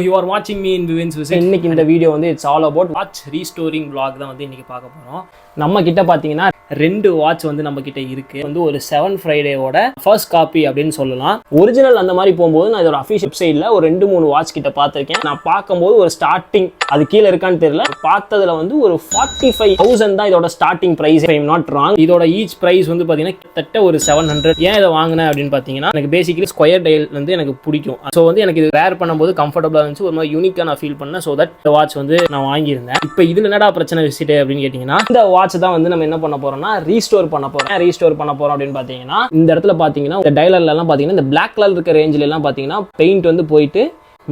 You are watching me in Vivin's Visit. இன்னைக்கு இந்த video வந்து it's all about watch restoring vlog தான் வந்து இன்னைக்கு பார்க்க போறோம். நம்ம கிட்ட பாத்தீங்கன்னா ரெண்டு வாட்ச் வந்து நம்ம கிட்ட இருக்கு. வந்து ஒரு 7 ஃப்ரைடேவோட ஃபர்ஸ்ட் காப்பி அப்படின்னு சொல்லலாம். ஒரிஜினல் அந்த மாதிரி போகும்போது நான் இதோட அஃபிஷியல் வெப்சைட்ல ஒரு 2-3 வாட்ச் கிட்ட பார்த்திருக்கேன். நான் பார்க்கும்போது ஒரு ஸ்டார்டிங் அது கீழே இருக்கான்னு தெரியல, பார்த்ததுல வந்து ஒரு 45,000 தான் இதோட starting price. I am not wrong. இதோட ஈச் பிரைஸ் வந்து பாத்தீங்கன்னா கிட்டத்தட்ட ஒரு 700. ஏன் இதை வாங்கினேன் அப்படின்னு பாத்தீங்கன்னா எனக்கு பேசிக்கலி ஸ்கொயர் டைல் வந்து எனக்கு பிடிக்கும். ஸோ வந்து எனக்கு இது வேர் பண்ணும்போது கம்ஃபர்டபுளா இருந்துச்சு, ஒரு மாதிரி யூனிக்கா நான் ஃபீல் பண்ணேன். ஸோ தட் இந்த வாட்ச் வந்து நான் வாங்கியிருந்தேன். இப்போ இதுல என்னடா பிரச்சனை விசிட்டு அப்படின்னு கேட்டீங்கன்னா, இந்த வாட்ச் தான் வந்து நம்ம என்ன பண்ண போறோம்னா ரீஸ்டோர் பண்ண போறோம். ரீஸ்டோர் பண்ண போறோம் அப்படின்னு பாத்தீங்கன்னா, இந்த இடத்துல பாத்தீங்கன்னா இந்த டைலர்ல எல்லாம் பாத்தீங்கன்னா இந்த பிளாக் கலர் இருக்க ரேஞ்சில எல்லாம் பாத்தீங்கன்னா பெயிண்ட் வந்து போயிட்டு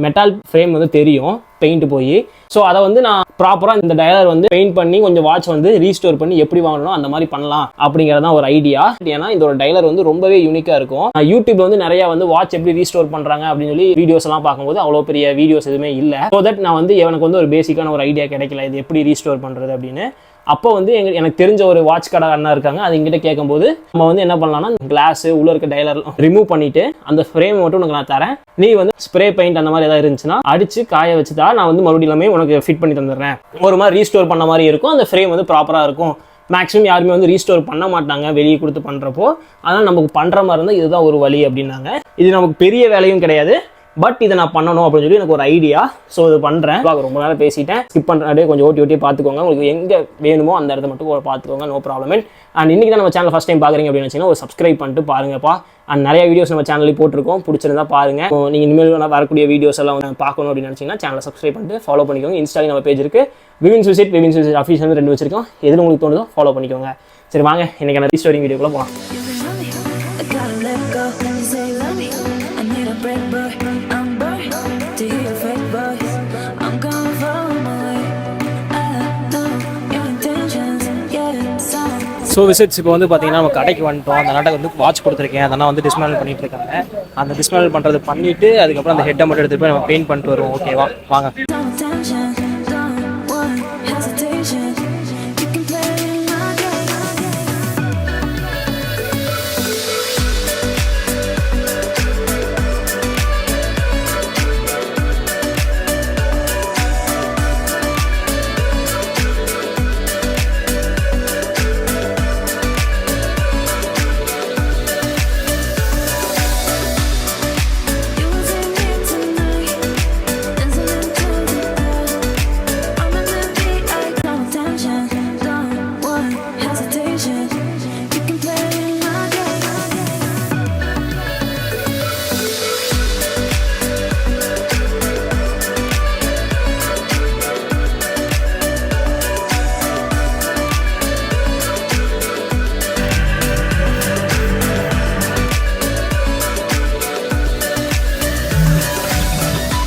மெட்டால் ஃப்ரேம் வந்து தெரியும் பெயிண்ட் போய். ஸோ அதை வந்து நான் ப்ராப்பராக இந்த டயலர் வந்து பெயிண்ட் பண்ணி கொஞ்சம் வாட்ச் வந்து ரீஸ்டோர் பண்ணி எப்படி வாங்கணும் அந்த மாதிரி பண்ணலாம் அப்படிங்கிறதான் ஒரு ஐடியா. ஏன்னா இந்த ஒரு டயலர் வந்து ரொம்பவே யூனிக்காக இருக்கும். யூடியூப்ல வந்து நிறைய வந்து வாட்ச் எப்படி ரீஸ்டோர் பண்ணுறாங்க அப்படின்னு சொல்லி வீடியோஸ் எல்லாம் பார்க்கும்போது அவ்வளோ பெரிய வீடியோஸ் எதுவுமே இல்லை. ஸோ தட் நான் வந்து எனக்கு வந்து ஒரு பேசிக்கான ஒரு ஐடியா கிடைக்கல இது எப்படி ரீஸ்டோர் பண்ணுறது அப்படின்னு. அப்போ வந்து எனக்கு தெரிஞ்ச ஒரு வாட்ச் கடை அண்ணா இருக்காங்க, அது எங்கிட்ட கேட்கும்போது நம்ம வந்து என்ன பண்ணலாம்னா கிளாஸ் உள்ள இருக்க டயலர் ரிமூவ் பண்ணிட்டு அந்த ஃப்ரேம் மட்டும் உனக்கு நான் தரேன், நீ வந்து ஸ்ப்ரே பெயிண்ட் அந்த மாதிரி ஏதாவது இருந்துச்சுன்னா அடிச்சு காய வச்சுதா நான் வந்து மறுபடியும் எல்லாமே உனக்கு ஃபிட் பண்ணி தந்துடுறேன். ஒரு மாதிரி ரீஸ்டோர் பண்ண மாதிரி இருக்கும், அந்த ஃப்ரேம் வந்து ப்ராப்பராக இருக்கும். மேக்ஸிமம் யாருமே வந்து ரீஸ்டோர் பண்ண மாட்டாங்க வெளியே கொடுத்து பண்ணுறப்போ. அதனால் நமக்கு பண்ணுற மாதிரி இருந்தால் இதுதான் ஒரு வழி அப்படின்னாங்க. இது நமக்கு பெரிய வேலையும் கிடையாது, பட் இதை நான் பண்ணணும் அப்படின்னு சொல்லி எனக்கு ஒரு ஐடியா. ஸோ இது பண்ணுறேன். ரொம்ப நேரம் பேசிட்டேன், ஸ்கிப் பண்ணுறதே கொஞ்சம் ஓட்டி பார்த்துக்கோங்க. உங்களுக்கு எங்கே வேணுமோ அந்த இடத்த மட்டும் பார்த்துக்கோங்க, நோ ப்ராப்ளம். அண்ட் இன்றைக்கி தான் நம்ம சேனல் ஃபஸ்ட் டைம் பார்க்குறீங்க அப்படின்னு வச்சிங்கன்னா ஒரு சப்ஸ்கிரைப் பண்ணிட்டு பாருங்கப்பா. அண்ட் நிறைய வீடியோஸ் நம்ம சேனலில் போட்டிருக்கோம், பிடிச்சிருந்தா பாருங்கள். நீங்கள் இனிமேல் வரக்கூடிய வீடியோஸ் எல்லாம் பார்க்கணும் அப்படின்னு நினச்சிங்கன்னா சேனலை சப்ஸ்கிரைப் பண்ணிட்டு ஃபாலோ பண்ணிக்கோங்க. இன்ஸ்டாவில் நம்ம பேஜ் இருக்குது, விவின்ஸ் விசிட் அஃபீஷியல் 2 வச்சிருக்கோம். எதில் உங்களுக்கு தோணுதோ ஃபாலோ பண்ணிக்கோங்க. சரி வாங்க இன்றைக்கான ரீஸ்டோரிங் வீடியோக்குள்ளே போகலாம். ஸோ விசிட்ஸ் இப்போ வந்து பார்த்தீங்கன்னா நம்ம கடைக்கு வந்துட்டோம். அந்த நாட்டை வந்து வாட்ச் கொடுத்துருக்கேன், அதெல்லாம் வந்து டிஸ்மேண்டில் பண்ணிட்டு இருக்காங்க. அந்த டிஸ்மேண்டில் பண்ணுறது பண்ணிவிட்டு அதுக்கப்புறம் அந்த ஹெட்டை மட்டும் எடுத்துகிட்டு போய் நம்ம பெயிண்ட் பண்ணிட்டு வருவோம். ஓகேவா வாங்க.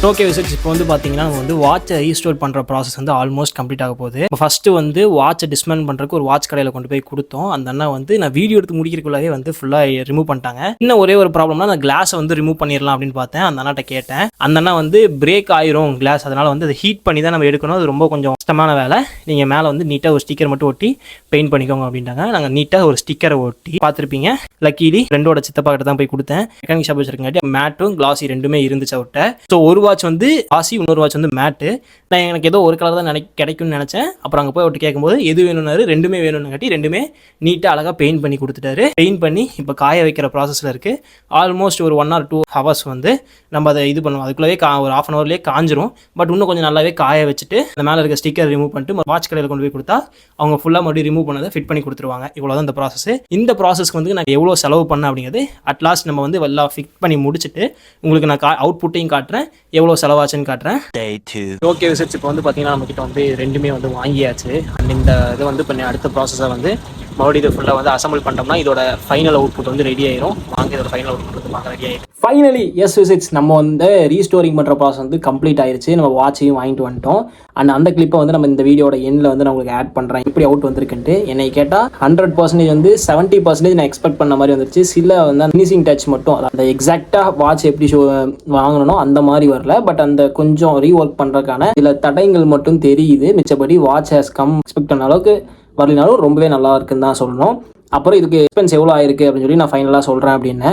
ஓகே விசிட்ஸ் இப்போ வந்து பார்த்தீங்கன்னா நம்ம வந்து வாட்சை ரீஸ்டோர் பண்ணுற ப்ராசஸ் வந்து ஆல்மோஸ்ட் கம்ப்ளீட் ஆக போகுது. ஃபஸ்ட்டு வந்து வாட்சை டிஸ்மேண்ட் பண்ணுறதுக்கு ஒரு வாட்ச் கடையில் கொண்டு போய் கொடுத்தோம். அந்த அண்ணா வந்து நான் வீடியோ எடுத்து முடிக்கிறதுக்குள்ளே வந்து ஃபுல்லாக ரிமூவ் பண்ணிட்டாங்க. இன்னும் ஒரே ஒரு ப்ராப்ளம்னா அந்த கிளாஸை வந்து ரிமூவ் பண்ணிடலாம் அப்படின்னு பார்த்தேன். அந்த அண்ணாட்ட கேட்டேன். அந்த அண்ணா வந்து பிரேக் ஆயிரும் கிளாஸ், அதனால் வந்து அதை ஹீட் பண்ணி தான் நம்ம எடுக்கணும், அது ரொம்ப கொஞ்சம் கஷ்டமான வேலை. நீங்கள் மேலே வந்து நீட்டாக ஒரு ஸ்டிக்கர் மட்டும் ஒட்டி பெயிண்ட் பண்ணிக்கோங்க அப்படின்ட்டாங்க. நாங்கள் நீட்டாக ஒரு ஸ்டிக்கரை ஒட்டி பார்த்துருப்பீங்க. லக்கீலி ஃப்ரெண்டோட சித்தப்பா கிட்ட தான் போய் கொடுத்தேன். மெக்கானிக் ஷாப் வச்சிருக்காட்டி மேட்டும் கிளாஸி ரெண்டுமே இருந்துச்சு அவர்கிட்ட. ஸோ ஒரு வாட்ச் வந்து கிளாஸி, இன்னொரு வாட்ச் வந்து மேட்டு. நான் எனக்கு ஏதோ ஒரு கலர் தான் கிடைக்கும்னு நினச்சேன். அப்புறம் அங்கே போய் அவர்கிட்ட கேட்கும்போது எது வேணும்னாரு, ரெண்டுமே வேணும்னு காட்டி ரெண்டுமே நீட்டாக அழகாக பெயிண்ட் பண்ணி கொடுத்துட்டாரு. பெயிண்ட் பண்ணி இப்போ காய வைக்கிற ப்ராசஸில் இருக்குது. ஆல்மோஸ்ட் ஒரு 1 or 2 hours வந்து நம்ம அதை இது பண்ணுவோம். அதுக்குள்ளே ஒரு 1/2 hourலேயே காஞ்சிரும். பட் இன்னும் கொஞ்சம் நல்லாவே காய வச்சுட்டு அந்த மேலே இருக்க ஸ்டிக்கர் ரிமூவ் பண்ணிட்டு வாட்ச் கடையில் கொண்டு போய் கொடுத்தா அவங்க ஃபுல்லாக மறுபடியும் ரிமூவ் பண்ணதை ஃபிட் பண்ணி கொடுத்துருவாங்க. இவ்வளோதான் இந்த ப்ராசஸ். இந்த ப்ராசஸ்க்கு வந்து நான் எவ்வளோ செலவு பண்ணேன் அப்படிங்கிறது அட்லாஸ்ட் நம்ம வந்து எல்லாம் ஃபிட் பண்ணி முடிச்சுட்டு உங்களுக்கு நான் அவுட்புட்டையும் காட்டுறேன், எவ்வளோ செலவாச்சுன்னு காட்டுறேன். ஓகே விசிட்ஸ் இப்போ வந்து பார்த்தீங்கன்னா நம்மக்கிட்ட வந்து ரெண்டுமே வந்து வாங்கியாச்சு. அண்ட் இந்த இது வந்து பண்ணி அடுத்த ப்ராசஸை வந்து மறுபடியும் இது ஃபுல்லாக வந்து அசம்பிள் பண்ணிட்டோம்னா இதோட ஃபைனல் அவுட்புட் வந்து ரெடி ஆயிரும். வாங்க இதோட ஃபைனல் அவுட்புட் வந்து பார்க்க ரெடி ஆயிடும். ஃபைனலி எஸ் விசிட்ஸ் நம்ம வந்து ரீஸ்டோரிங் பண்ணுற ப்ராசஸ் வந்து கம்ப்ளீட் ஆயிடுச்சு. நம்ம வாட்சையும் வாங்கிட்டு வந்துட்டோம். அண்ட் அந்த கிளிப்பை வந்து நம்ம இந்த வீடியோட எண்டில் வந்து நான் உங்களுக்கு ஆட் பண்ணுறேன் எப்படி அவுட் வந்திருக்குன்ட்டு. என்னை கேட்டால் 100% வந்து 70% நான் எக்ஸ்பெக்ட் பண்ண மாதிரி வந்துருச்சு. சில வந்து ஃபினிஷிங் டச் மட்டும் அந்த எக்ஸாக்டாக வாட்ச் எப்படி வாங்கணும் அந்த மாதிரி வரல. பட் அந்த கொஞ்சம் ரீஒர்க் பண்ணுறதுக்கான சில தடயங்கள் மட்டும் தெரியுது. மிச்சபடி வாட்ச் ஹேஸ் கம் எக்ஸ்பெக்ட் பண்ண அளவுக்கு வரலினாலும் ரொம்பவே நல்லா இருக்குன்னு தான் சொல்லணும். அப்புறம் இதுக்கு எக்ஸ்பென்ஸ் எவ்வளோ ஆயிருக்கு அப்படின்னு சொல்லி நான் ஃபைனலாக சொல்கிறேன் அப்படின்னு.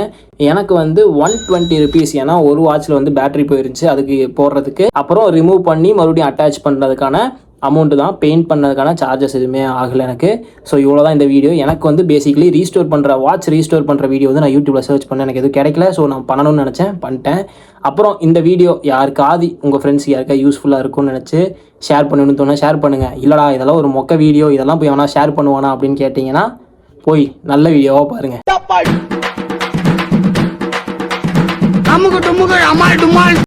எனக்கு வந்து 120 rupees. ஏன்னா ஒரு வாட்சில் வந்து பேட்டரி போயிருந்துச்சு அதுக்கு போடுறதுக்கு. அப்புறம் ரிமூவ் பண்ணி மறுபடியும் அட்டாச் பண்ணுறதுக்கான அமௌண்ட்டு தான். பெயிண்ட் பண்ணதுக்கான சார்ஜஸ் எதுவுமே ஆகலை எனக்கு. ஸோ இவ்வளோ தான் இந்த வீடியோ. எனக்கு வந்து பேசிக்கலி ரீஸ்டோர் பண்ணுற வீடியோ வந்து நான் யூடியூப்பில் சர்ச் பண்ணேன், எனக்கு எதுவும் கிடைக்கல. ஸோ நான் பண்ணணும்னு நினச்சேன், பண்ணிட்டேன். அப்புறம் இந்த வீடியோ யாருக்காவது உங்கள் ஃப்ரெண்ட்ஸ் யாருக்கா யூஸ்ஃபுல்லாக இருக்கும்னு நினச்சி ஷேர் பண்ணணும்னு தோணும், ஷேர் பண்ணுங்கள். இல்லைடா இதெல்லாம் ஒரு மொக்க வீடியோ, இதெல்லாம் போய் வேணா ஷேர் பண்ணுவானா அப்படின்னு கேட்டிங்கன்னா போய் நல்ல வீடியோவாக பாருங்கள்.